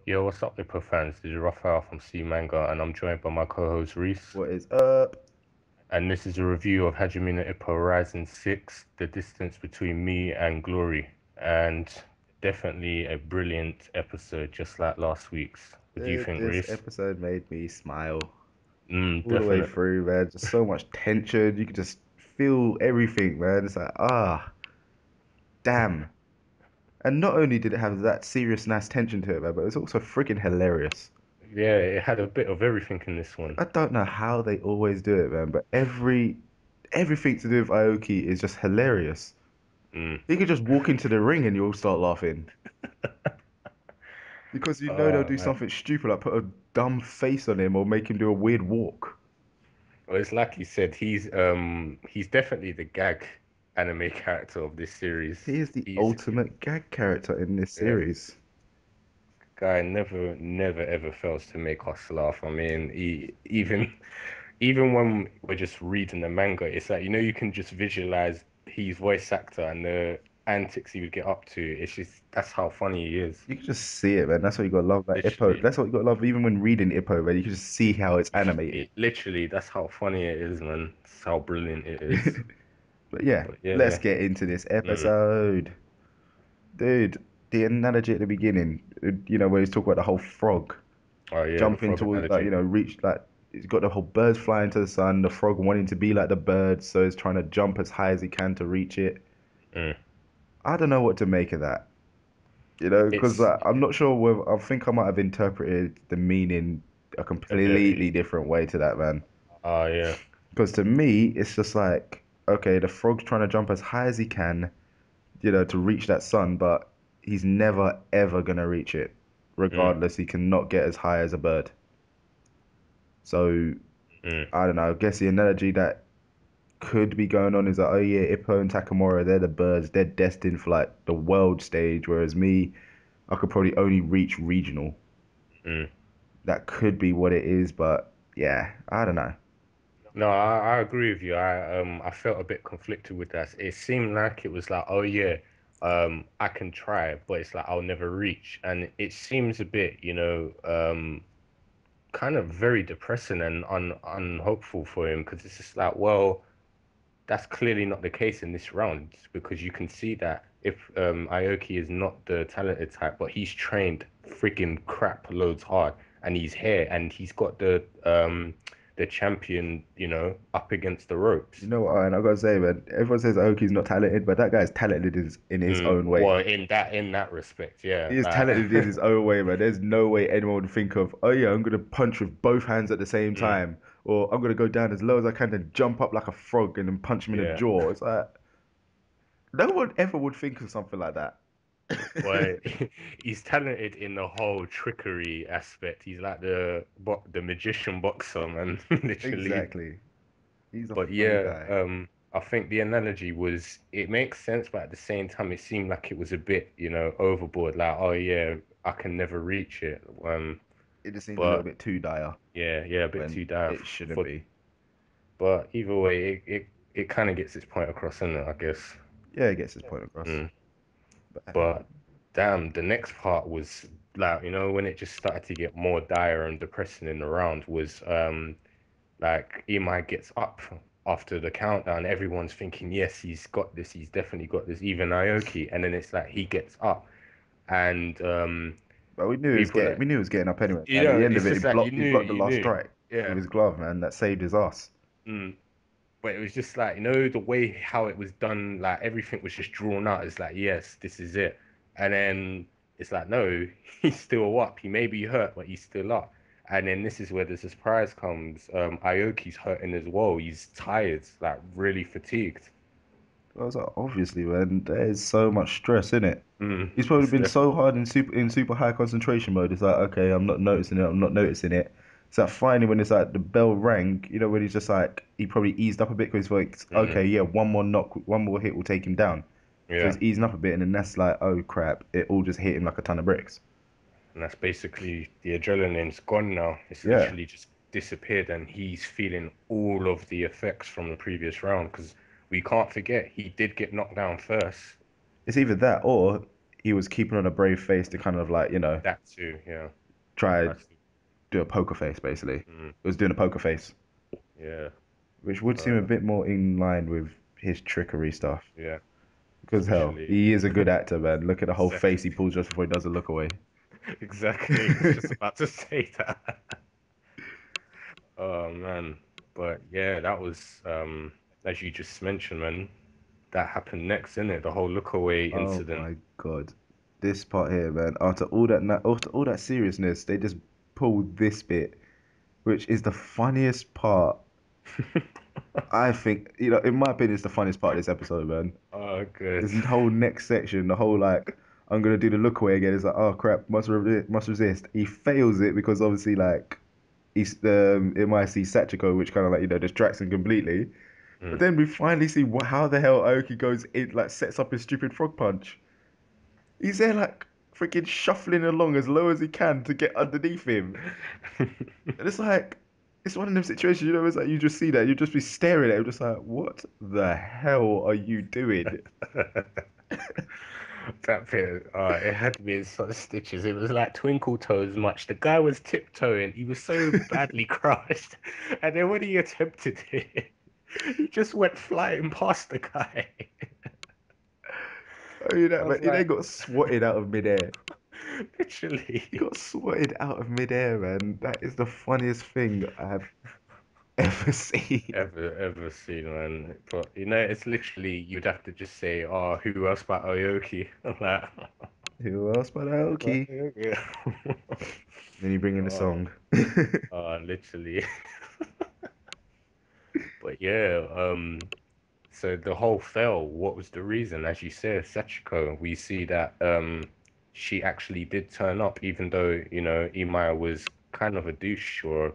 Yo, what's up, Ippo fans? This is Raphael from C Manga, and I'm joined by my co-host Reese. What is up? And this is a review of Hajime no Ippo Rising 6, The Distance Between Me and Glory. And definitely a brilliant episode, just like last week's. What do you Dude, think, this Reese? episode made me smile all the way Definitely. through, man. Just so much tension. You could just feel everything, man. It's like, damn. And not only did it have that serious, nice tension to it, man, but it was also freaking hilarious. Yeah, it had a bit of everything in this one. I don't know how they always do it, man, but everything to do with Aoki is just hilarious. Mm. He could just walk into the ring and you'll start laughing because you know they'll Oh, do man. something stupid like put a dumb face on him or make him do a weird walk. Well, it's like you said, he's definitely the gag anime character of this series. He is the He's ultimate gag character in this yeah. series. Guy never ever fails to make us laugh. I mean, even when we're just reading the manga, it's like you can just visualize his voice actor and the antics he would get up to. It's just that's how funny he is. You can just see it, man. That's what you gotta love about Ippo. Literally, That's what you gotta love even when reading Ippo, man. You can just see how it's animated. literally, that's how funny it is, man. That's how brilliant it is. But yeah, But yeah, let's yeah. get into this Mm. episode. Dude, the analogy at the beginning, where he's talking about the whole frog Oh yeah, the jumping frog towards, like, analogy. reach, like, he's got the whole birds flying to the sun, the frog wanting to be like the bird, so he's trying to jump as high as he can to reach it. Mm. I don't know what to make of that. Because It's I'm not sure whether I think I might have interpreted the meaning a a bit. completely different way to that, man. Oh yeah. Because to me, it's just like, okay, the frog's trying to jump as high as he can, to reach that sun, but he's never ever gonna reach it. Mm. Regardless, he cannot get as high as a bird. So Mm. I don't know. I guess the analogy that could be going on is that, oh yeah, Ippo and Takamura, they're the birds. They're destined for like the world stage, whereas me, I could probably only reach regional. Mm. That could be what it is, but yeah, I don't know. No, I agree with you. I felt a bit conflicted with that. It seemed like it was like, oh yeah, I can try, but it's like I'll never reach. And it seems a bit, kind of very depressing and unhopeful for him because it's just like, well, that's clearly not the case in this round because you can see that if Aoki is not the talented type, but he's trained freaking crap loads hard and he's here and he's got the champion, up against the ropes. You know what, and I gotta say, man, everyone says Aoki's not talented, but that guy's talented in his own way. Well, in that respect, yeah. He is Like talented in his own way, man. There's no way anyone would think of, oh yeah, I'm gonna punch with both hands at the same mm, time, or I'm gonna go down as low as I can and jump up like a frog and then punch him in the yeah. jaw. It's like no one ever would think of something like that. Well, he's talented in the whole trickery aspect. He's like the magician boxer, man, literally. Exactly. He's a But funny yeah, guy. I think the analogy was it makes sense, but at the same time, it seemed like it was a bit, overboard. Like, oh yeah, I can never reach it. It just seems a little But bit too dire yeah, a bit when too dire it shouldn't for. be. But either way, it kind of gets its point across, isn't it? I guess. Yeah, it gets his point across. Mm. But But damn, the next part was like, when it just started to get more dire and depressing in the round was like Imai gets up after the countdown. Everyone's thinking, yes, he's got this. He's definitely got this. Even Aoki, and then it's like he gets up, and But people like, we knew he was getting up anyway. And at the end it's of it, just like he blocked the you last knew, strike with yeah. his glove, man. That saved his ass. Mm. But it was just like the way how it was done. Like everything was just drawn out. It's like, yes, this is it, and then it's like, no, he's still up. He may be hurt, but he's still up. And then this is where the surprise comes. Aoki's hurting as well. He's tired, like really fatigued. I was like, obviously, man, there's so much stress in it. He's probably It's been so hard in super high concentration mode. It's like, okay, I'm not noticing it. I'm not noticing it. It's like finally when it's like the bell rang, when he's just like he probably eased up a bit because he's like, mm, okay, yeah, one more knock, one more hit will take him down. So yeah. he's easing up a bit, and then that's like, oh crap, it all just hit him like a ton of bricks. And that's basically the adrenaline's gone now. It's Yeah, literally just disappeared, and he's feeling all of the effects from the previous round because we can't forget he did get knocked down first. it's either that or he was keeping on a brave face to kind of like, That too, yeah. try That's do a poker face basically. mm, He was doing a poker face, yeah. which would seem a Uh, bit more in line with his trickery stuff. yeah. Because hell, Especially he is a good actor, man. Look at the whole face he exactly. pulls just before he does a look away. Exactly. I was just about to say that. Oh man. But yeah, that was as you just mentioned, man, that happened next, innit? The whole look away Oh incident. my God. This part here, man. After all that seriousness, they just pulled this bit, which is the funniest part. I think, in my opinion, it's the funniest part of this episode, man. Oh, good. This whole next section, the whole like, I'm gonna do the look away again. It's like, oh crap, must resist. He fails it because obviously, like, he's MIC Sachiko, which kind of like distracts him completely. But Mm. then we finally see how the hell Aoki goes in, like, sets up his stupid frog punch. He's there like freaking shuffling along as low as he can to get underneath him. And it's like it's one of them situations, it's like you just see that, you just be staring at him, just like, what the hell are you doing? That bit, it had me in sort of stitches. It was like twinkle toes much. The guy was tiptoeing. He was so badly crushed. And then when he attempted it, he just went flying past the guy. I mean, I that man, was he then like, got swatted out of midair. He literally, got swatted out of midair, man. That is the funniest thing I have ever seen. ever seen, man. But it's literally you'd have to just say, "Oh, who else but Aoki?" Like, Who else but but Aoki? Aoki. Then you bring in the Oh, song. literally. But yeah, so the whole fell, what was the reason? As you said, Sachiko, we see that she actually did turn up, even though, Imaya was kind of a douche or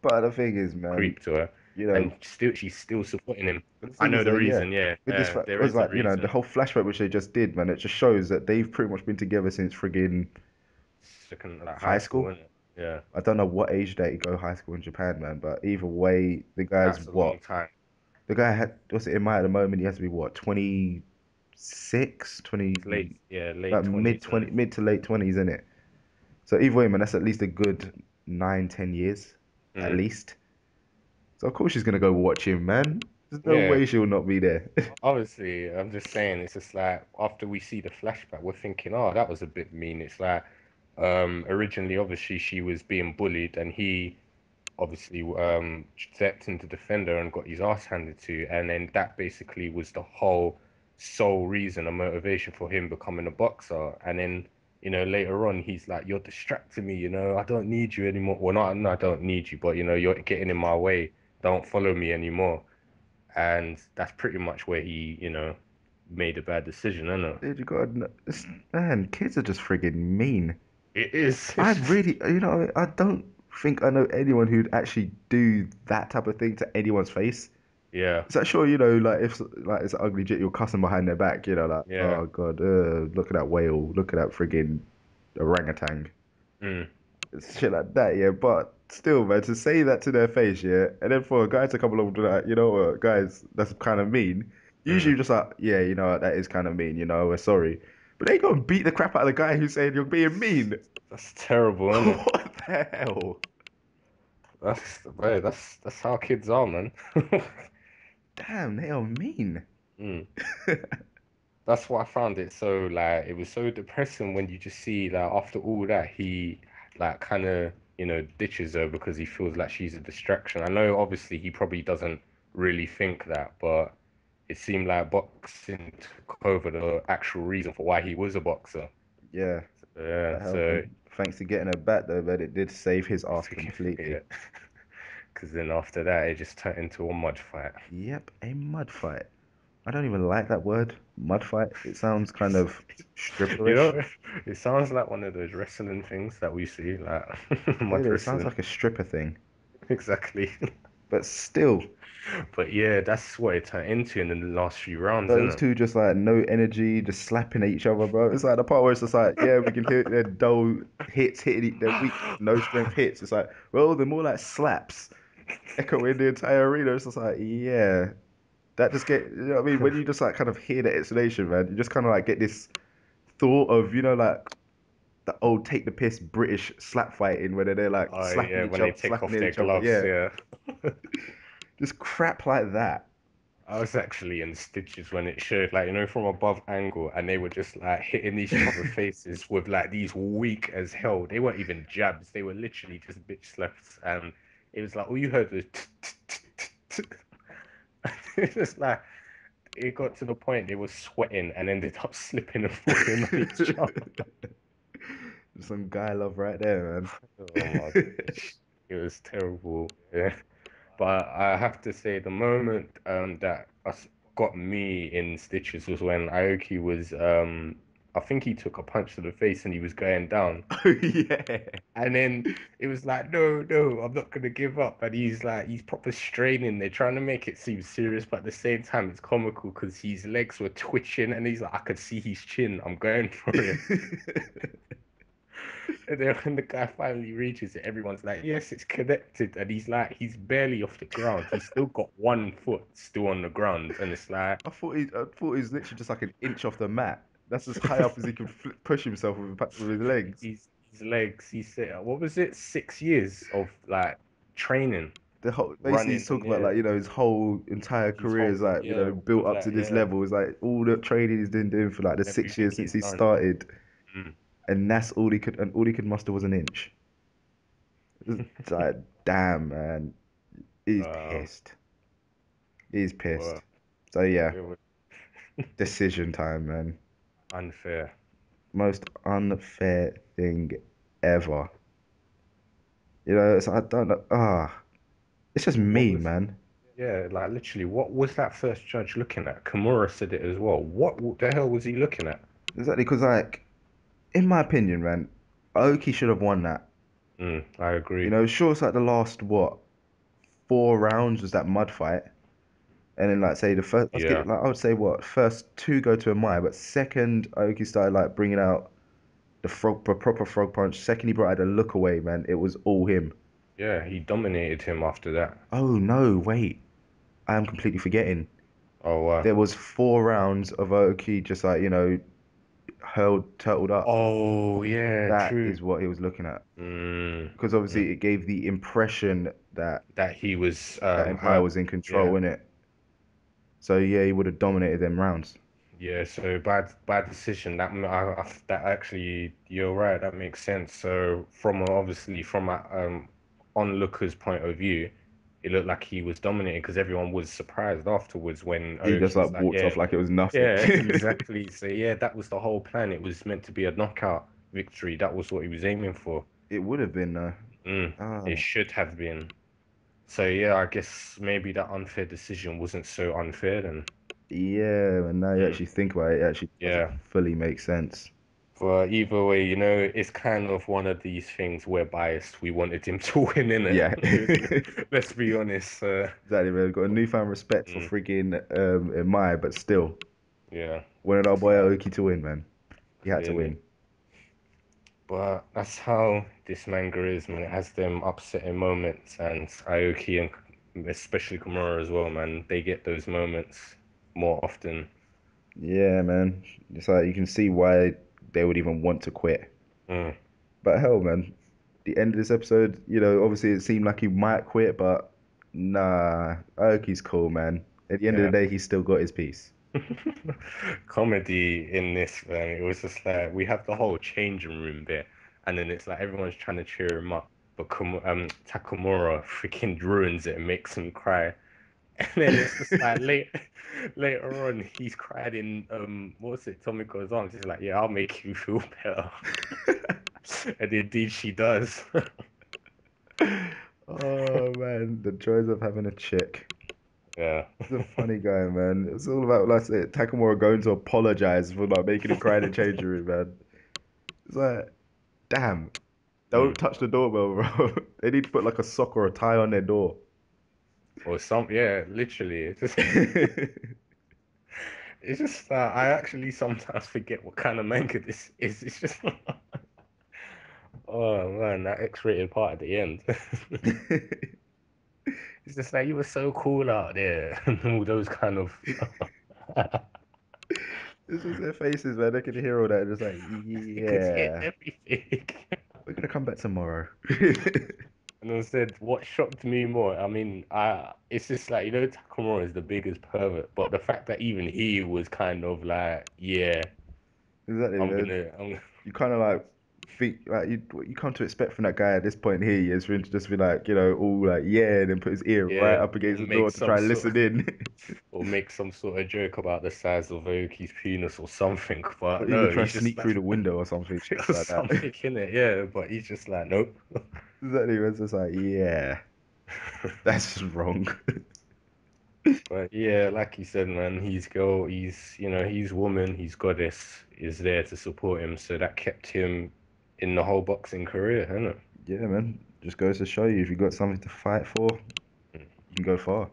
But the thing is, man, creep to her, you know, and still she's still supporting him. but the I thing know is the that, yeah, reason, yeah, with this fact, there was is a like, the reason. whole flashback which they just did, man, it just shows that they've pretty much been together since friggin' Second, like high high school, school. isn't it? Yeah, I don't know what age that you go high school in Japan, man, but either way, the guy's that's a what? long time. The guy had, what's it in my at the moment? He has to be what, 26, It's late, 20, yeah, like late mid 20s, isn't 20, it? mid to late 20s, isn't it? So either way, man, that's at least a good 9, 10 years, at Mm. least. So of course she's gonna go watch him, man. There's no Yeah, way she'll not be there. obviously, I'm just saying, it's just like after we see the flashback, we're thinking, oh, that was a bit mean. It's like, originally, obviously, she was being bullied, and he obviously stepped in to defend her and got his ass handed to, and then that basically was the whole sole reason, a motivation for him becoming a boxer. And then, later on, he's like, "You're distracting me. I don't need you anymore. Well, not, no, I don't need you, but you're getting in my way. Don't follow me anymore." And that's pretty much where he, made a bad decision, isn't it? Dude, you got man, kids are just friggin' mean. It is. I It's just, really, I don't think I know anyone who'd actually do that type of thing to anyone's face. yeah, Is that sure, like if like it's an ugly jit, you're cussing behind their back, like, yeah. oh God, look at that whale, look at that friggin' orangutan. Mm, It's shit like that, yeah. But still, man, to say that to their face, yeah, and then for a guy to come along to that, guys, that's kind of mean. Usually, mm. you're just like, yeah, that is kind of mean, we're sorry. But they go and beat the crap out of the guy who's saying you're being mean. That's terrible, isn't it? What the hell? That's how kids are, man. Damn, they are mean. Mm. That's what I found it so like it was so depressing when you just see like after all that he like kind of ditches her because he feels like she's a distraction. I know obviously he probably doesn't really think that, but it seemed like boxing took over the actual reason for why he was a boxer. Yeah, Yeah, that helped. so And thanks to getting her back though, but it did save his ass completely. yeah, because then after that it just turned into a mud fight. Yep, a mud fight. I don't even like that word, mud fight. It sounds kind of You stripperish. know, it sounds like one of those wrestling things that we see, like mud It sounds wrestling. like a stripper thing. Exactly. But still, But yeah, that's what it turned into in the last few rounds, those isn't two just like no energy, just slapping at each other, bro. It's like the part where it's just like, yeah, we can hear their dull hits hitting their weak, no strength hits. It's like, well, they're more like slaps echoing the entire arena. It's just like, yeah, that just get, you know what I mean? When it? you just like kind of hear the explanation, man, you just kind of like get this. thought of, like the old take the piss British slap fighting where they're like Oh yeah, when they take slapping off at their each other. gloves, Yeah, yeah. just crap like that. I was actually in stitches when it showed, like, from above angle, and they were just like hitting each other faces with like these weak as hell. They weren't even jabs, they were literally just bitch slaps, and it was like all you heard was it's just like it got to the point they were sweating and ended up slipping and falling on each other. Some guy love right there, Oh my man. gosh, it was terrible. Yeah. But I have to say, the moment that got me in stitches was when Aoki was I think he took a punch to the face and he was going down. Oh yeah. And then it was like, no, no, I'm not gonna give up. And he's like, he's proper straining. They're trying to make it seem serious, but at the same time, it's comical because his legs were twitching and he's like, I could see his chin. I'm going for it. And then when the guy finally reaches it, everyone's like, yes, it's connected. And he's like, he's barely off the ground. He's still got one foot still on the ground. And it's like, I thought he was literally just like an inch off the mat. That's as high up as he could push himself with his legs. his legs, he said, what was it? 6 years of like training, The whole basically running, he's talking about yeah, like his whole entire his career whole, is like yeah, built with up that, to this yeah, level. It's like all the training he's been doing for like the six everything years since he's he done. started, Mm. and that's all he could muster was an inch. It's like damn man, he's Uh, pissed. He's but pissed. So yeah, it was decision time, man. unfair. Most unfair thing ever. I don't know. It's just What mean, was, man. yeah, like literally, what was that first judge looking at? Kimura said it as well. What the hell was he looking at? Exactly, because like, in my opinion, man, Aoki should have won that. I agree. Sure, it's like the last what 4 rounds was that mud fight, and then like say the first, let's Yeah, get like I would say what first two go to a Mai, but second Aoki started like bringing out the proper frog punch. Second he brought out the look away, man. It was all him. yeah, he dominated him after that. Oh no, wait, I am completely forgetting. Oh, There was 4 rounds of Aoki just like hurled turtled up. oh yeah, That true. is what he was looking at. Mm, Because mm. obviously it gave the impression that That he was Empire hurt. was in control Yeah, in it. So yeah, he would have dominated them rounds. yeah. So bad decision. That actually, you're right. That makes sense. So obviously from a onlooker's point of view, it looked like he was dominating because everyone was surprised afterwards when He just Aoki like was like, walked yeah, off like it was nothing. yeah, exactly. So yeah, that was the whole plan. It was meant to be a knockout victory. That was what he was aiming for. It would have been It ah should have been. So yeah, I guess maybe that unfair decision wasn't so unfair then. yeah, and now you Mm, actually think about it, it actually doesn't yeah. fully make sense. But either way, it's kind of one of these things we're biased. We wanted him to win, Yeah. innit? Let's be honest. Exactly, man. We've got a newfound respect for Mm, freaking Mai, but still yeah, wanted our boy but Aoki to win, man. He had to clearly. win. But that's how this manga is, man. It has them upsetting moments, and Aoki and especially Komura as well, man. They get those moments more often. Yeah, man. It's like you can see why they would even want to quit. Mm, But hell, man, the end of this episode, obviously it seemed like he might quit, but nah, Aoki's cool, man. At the end of the yeah. day, he's still got his piece. Comedy in this, man. It was just like we have the whole changing room bit, and then it's like everyone's trying to cheer him up, but Takamura freaking ruins it and makes him cry. And then it's just like later on, he's cried in what was it, Tomiko's arms. He's like, "Yeah, I'll make you feel better," and indeed she does. Oh man, the joys of having a chick. Yeah, He's a funny guy, man. It's all about, like I said, Takamura going to apologize for like making him cry in the changing room, man. It's like, damn, mm. don't touch the doorbell, bro. They need to put like a sock or a tie on their door. Or some, yeah, literally. It's just I actually sometimes forget what kind of manga this is. It's just oh man, that X-rated part at the end. It's just like you were so cool out there, and all those kind of. It's just their faces, man. They can hear all that. And just like, You could hear yeah, everything. we're gonna come back tomorrow. And I said, what shocked me more, I mean, it's just like, Takamura is the biggest pervert, but the fact that even he was kind of like, yeah, Exactly, man. I'm You kind of like think like you come to expect from that guy at this point here is for him to just be like, all like yeah, and then put his ear right yeah, up or against the door make to some try and sort, listen in. or make some sort of joke about the size of Aoki's penis or something, but Or even no, try he's to just sneak like, through the window or something shit or like that. something in it, yeah, but he's just like, nope. Exactly, it's just like, yeah, that's just wrong. But yeah, like you said, man, he's girl, he's woman, he's goddess is there to support him. So that kept him in the whole boxing career, hasn't Yeah, man. Just goes to show you if you got something to fight for, it? you can go far.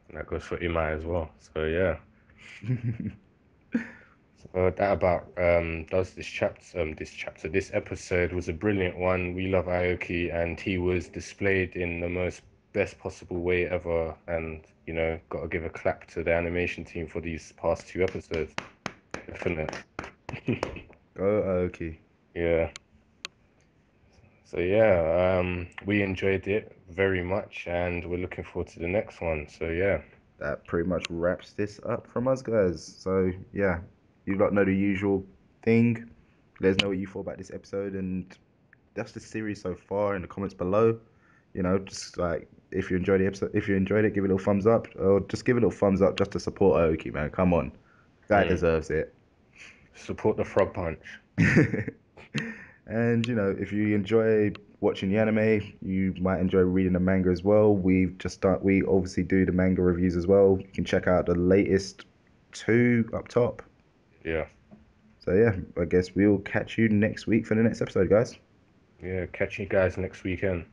And that goes for Imai as well. So yeah. So that about does this episode was a brilliant one. We love Aoki and he was displayed in the most best possible way ever. And gotta give a clap to the animation team for these past two episodes. Definite. Go Aoki. Yeah. So yeah, we enjoyed it very much, and we're looking forward to the next one. So yeah, That pretty much wraps this up from us, guys. So yeah, you lot know the usual thing. Let us know what you thought about this episode and that's the series so far in the comments below. Just like if you enjoyed the episode, if you enjoyed it, give it a little thumbs up, or just give it a little thumbs up just to support Aoki, man. Come on, guy mm. deserves it. Support the frog punch. And if you enjoy watching the anime, you might enjoy reading the manga as well. We obviously do the manga reviews as well. You can check out the latest two up top. Yeah, So yeah, I guess we'll catch you next week for the next episode, guys. yeah. Catch you guys next weekend.